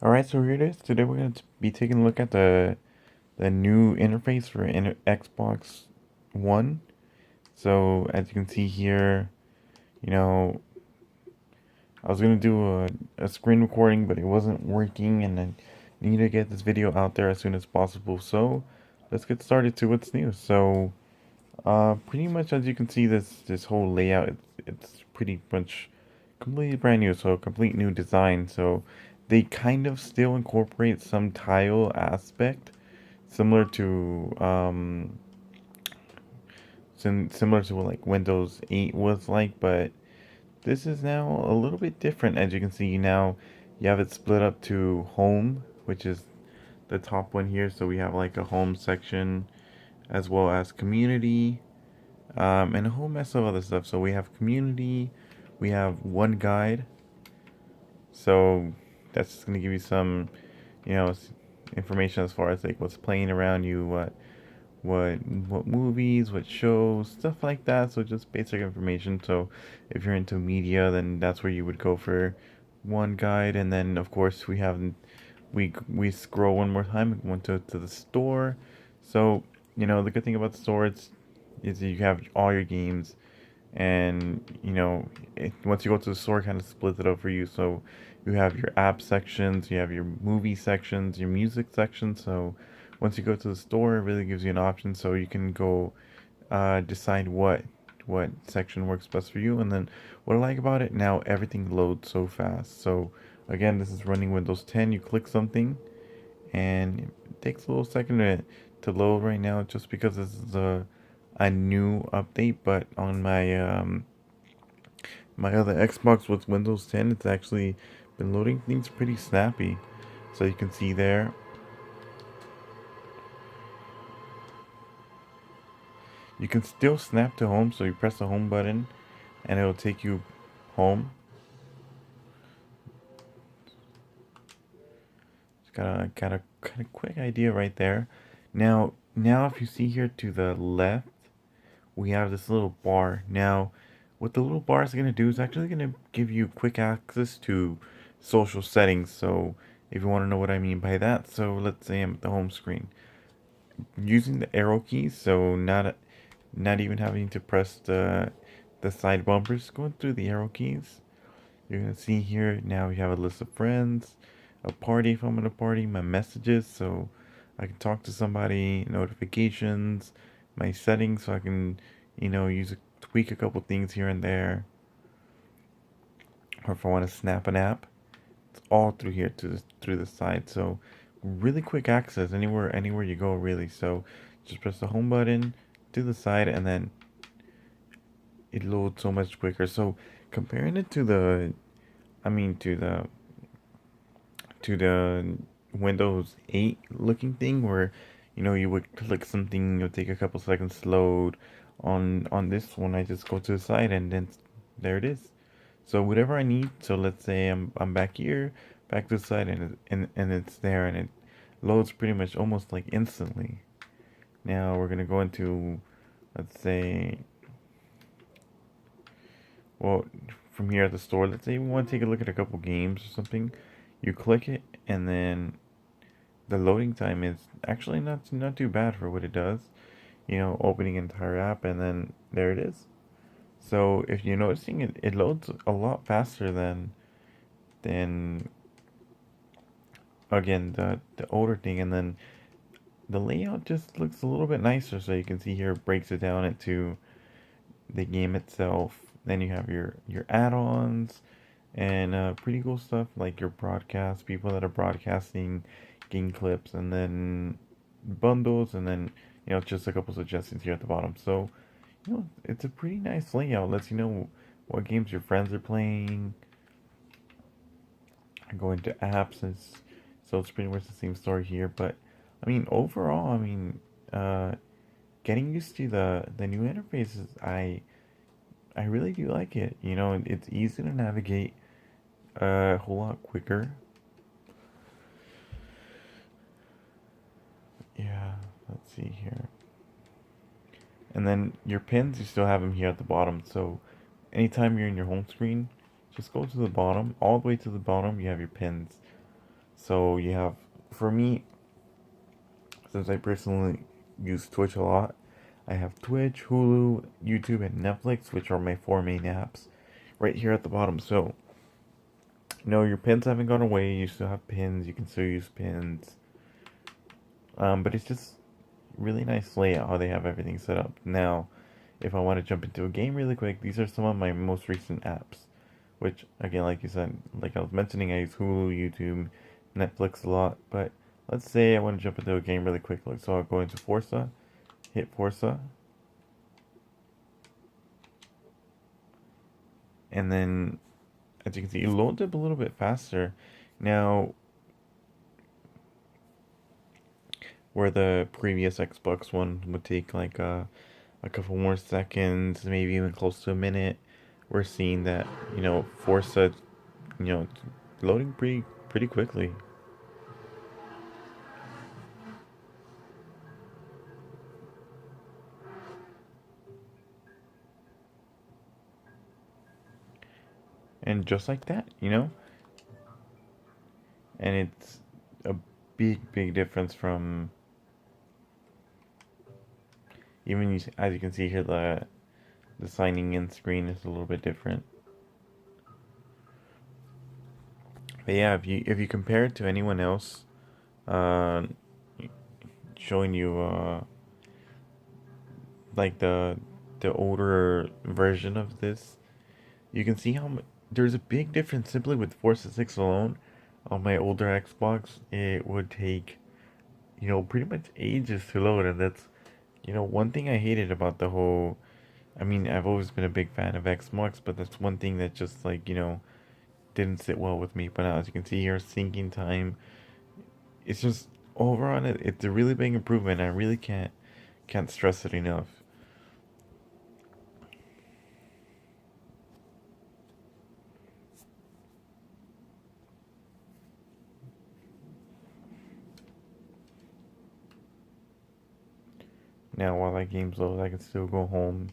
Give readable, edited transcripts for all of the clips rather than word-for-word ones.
Alright, so here it is. Today we're going to be taking a look at the new interface for Xbox One. So as you can see here, you know, I was going to do a screen recording, but it wasn't working, and I need to get this video out there as soon as possible. So let's get started to what's new. So pretty much as you can see, this whole layout, it's pretty much completely brand new, so a complete new design. So they kind of still incorporate some tile aspect, similar to similar to what like Windows 8 was like, but this is now a little bit different. As you can see now, you have it split up to home, which is the top one here. So we have like a home section as well as community, and a whole mess of other stuff. So we have community, we have one guide. So that's just gonna give you some, you know, information as far as like what's playing around you, what movies, what shows, stuff like that. So just basic information. So if you're into media, then that's where you would go for one guide. And then of course we scroll one more time and went to the store. So you know the good thing about the store is you have all your games, and you know once you go to the store, it kind of splits it up for you. So you have your app sections, you have your movie sections, your music sections. So once you go to the store, it really gives you an option, so you can go decide what section works best for you. And then what I like about it now, everything loads so fast. So again, this is running Windows 10. You click something and it takes a little second to load right now, just because this is a new update. But on my other Xbox with Windows 10, it's actually been loading things pretty snappy. So you can see there, you can still snap to home. So you press the home button and it'll take you home. Just got a quick idea right there. Now if you see here to the left, we have this little bar. Now, what the little bar is going to do is actually going to give you quick access to social settings. So, if you want to know what I mean by that, so let's say I'm at the home screen, using the arrow keys, so not even having to press the side bumpers, going through the arrow keys. You're gonna see here now we have a list of friends, a party if I'm in a party, my messages, so I can talk to somebody, notifications, my settings, so I can, tweak a couple things here and there. Or if I want to snap an app, it's all through here through the side. So really quick access anywhere you go, really. So just press the home button to the side, and then it loads so much quicker. So comparing it to I mean to the Windows 8 looking thing, where you would click something, it'll take a couple seconds to load. On this one, I just go to the side and then there it is. So whatever I need, so let's say I'm back here, back to the side, and it's there, and it loads pretty much almost like instantly. Now we're gonna go into, let's say, well, from here at the store, let's say we want to take a look at a couple games or something. You click it, and then the loading time is actually not too bad for what it does. Opening an entire app, and then there it is. So if you're noticing, it loads a lot faster than again the older thing. And then the layout just looks a little bit nicer. So you can see here, it breaks it down into the game itself. Then you have your add-ons and pretty cool stuff like your broadcast, people that are broadcasting game clips, and then bundles, and then just a couple suggestions here at the bottom. So it's a pretty nice layout. Lets you know what games your friends are playing. Go into apps, so it's pretty much the same story here. But I mean, overall, I mean, getting used to the new interfaces, I really do like it. It's easy to navigate, a whole lot quicker. Yeah, let's see here. And then your pins, you still have them here at the bottom. So anytime you're in your home screen, just go to the bottom, all the way to the bottom, you have your pins. So you have, for me, since I personally use Twitch a lot, I have Twitch, Hulu, YouTube, and Netflix, which are my four main apps right here at the bottom. So, no, your pins haven't gone away. You still have pins. You can still use pins. But it's just really nice layout how they have everything set up. Now, if I want to jump into a game really quick, these are some of my most recent apps. Which, again, like you said, like I was mentioning, I use Hulu, YouTube, Netflix a lot. But let's say I want to jump into a game really quickly. So I'll go into Forza, hit Forza, and then as you can see, it loads up a little bit faster. Now, where the previous Xbox One would take like a couple more seconds, maybe even close to a minute, we're seeing that, Forza, you know, loading pretty quickly. And just like that, and it's a big difference from even as you can see here, the signing in screen is a little bit different. But yeah, if you compare it to anyone else, uh, showing you like the older version of this, you can see there's a big difference simply with Forza 6 alone. On my older Xbox, it would take, pretty much ages to load, and that's, one thing I hated about the whole. I mean, I've always been a big fan of Xbox, but that's one thing that just like, didn't sit well with me. But now, as you can see here, syncing time, it's just over on it. It's a really big improvement. I really can't stress it enough. Now, while that game's low, I can still go home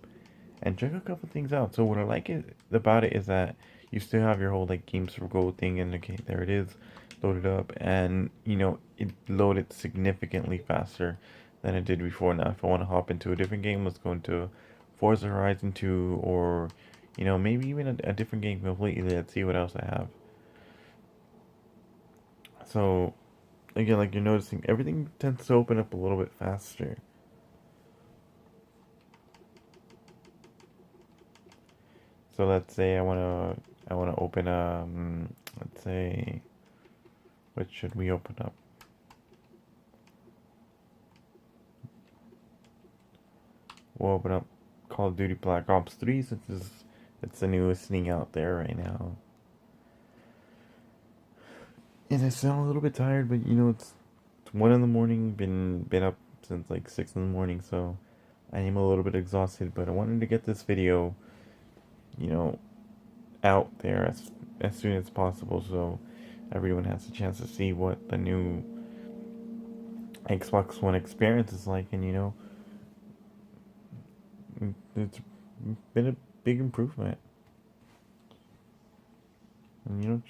and check a couple things out. So what I like about it is that you still have your whole like games for gold thing, and okay, there it is, loaded up, and it loaded significantly faster than it did before. Now, if I want to hop into a different game, let's go into Forza Horizon 2, or maybe even a different game completely. Let's see what else I have. So again, like you're noticing, everything tends to open up a little bit faster. So let's say I wanna open let's say, what should we open up? We'll open up Call of Duty Black Ops 3 since it's the newest thing out there right now. And I sound a little bit tired, but it's 1 in the morning. Been up since like 6 in the morning, so I am a little bit exhausted. But I wanted to get this video, you know, out there as soon as possible, so everyone has a chance to see what the new Xbox One experience is like. And it's been a big improvement. And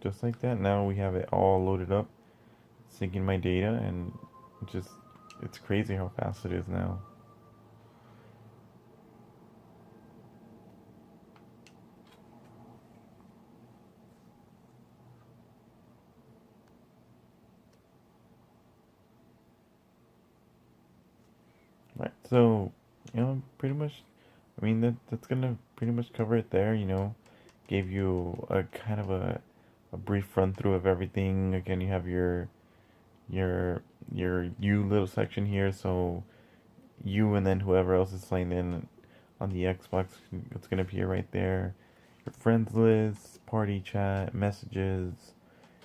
just like that, now we have it all loaded up, syncing my data, and just it's crazy how fast it is now. Right. So, pretty much, I mean that's gonna pretty much cover it there. Gave you a kind of a brief run through of everything. Again, you have your you little section here, so you and then whoever else is signed in on the Xbox, it's gonna appear right there. Your friends list, party chat, messages,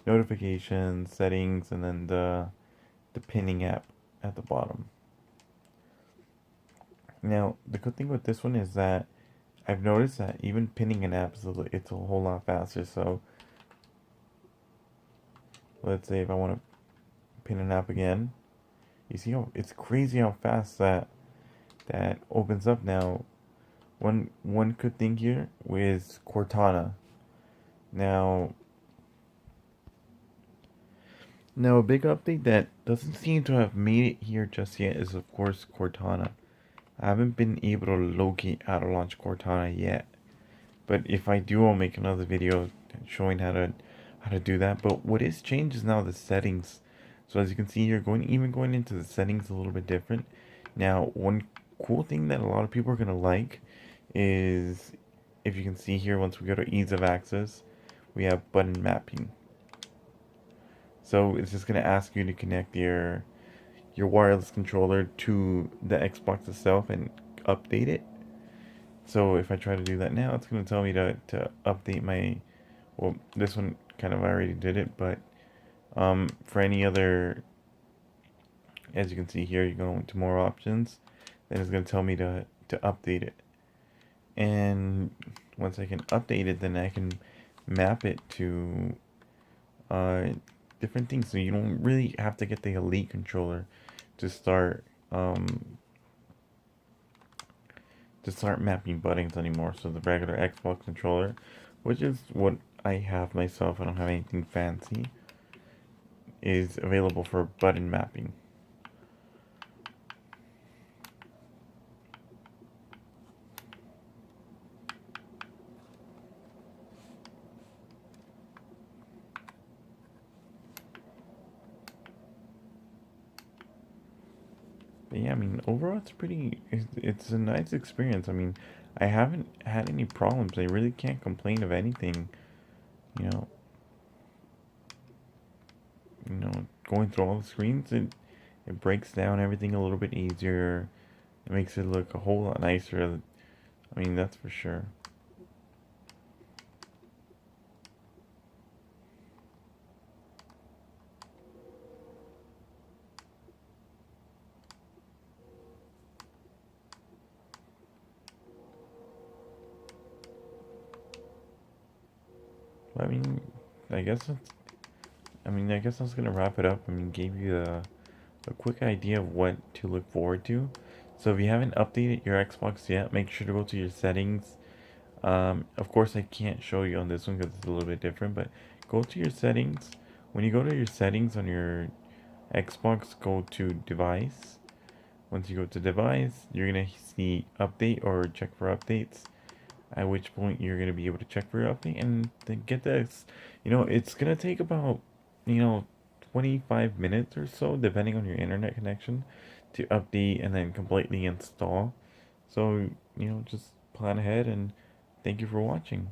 notifications, settings, and then the pinning app at the bottom. Now, the good thing with this one is that I've noticed that even pinning an app it's a whole lot faster. So let's say if I want to pin an app again, you see how it's crazy how fast that opens up now. One good thing here is Cortana. Now, Now, a big update that doesn't seem to have made it here just yet is, of course, Cortana. I haven't been able to locate how to launch Cortana yet, but if I do, I'll make another video showing how to do that. But what is changed is now the settings. So as you can see here, going into the settings a little bit different. Now, one cool thing that a lot of people are gonna like is, if you can see here, once we go to ease of access, we have button mapping. So it's just gonna ask you to connect your wireless controller to the Xbox itself and update it. So if I try to do that now, it's going to tell me to update my, well, this one kind of already did it, but for any other, as you can see here, you go into more options, then it's going to tell me to update it. And once I can update it, then I can map it to uh, different things. So you don't really have to get the Elite controller to start um, mapping buttons anymore. So the regular Xbox controller, which is what I have myself, I don't have anything fancy, is available for button mapping. But yeah, I mean, overall it's a nice experience. I mean, I haven't had any problems. I really can't complain of anything, you know, going through all the screens, it breaks down everything a little bit easier. It makes it look a whole lot nicer. I mean, that's for sure. I mean, I guess that's, I guess that's gonna wrap it up. I mean, gave you a quick idea of what to look forward to. So if you haven't updated your Xbox yet, make sure to go to your settings. Of course, I can't show you on this one because it's a little bit different, but go to your settings. When you go to your settings on your Xbox, go to device. Once you go to device, you're gonna see update or check for updates. At which point you're gonna be able to check for your update and then get this. It's gonna take about, you know, 25 minutes or so, depending on your internet connection, to update and then completely install. So, just plan ahead, and thank you for watching.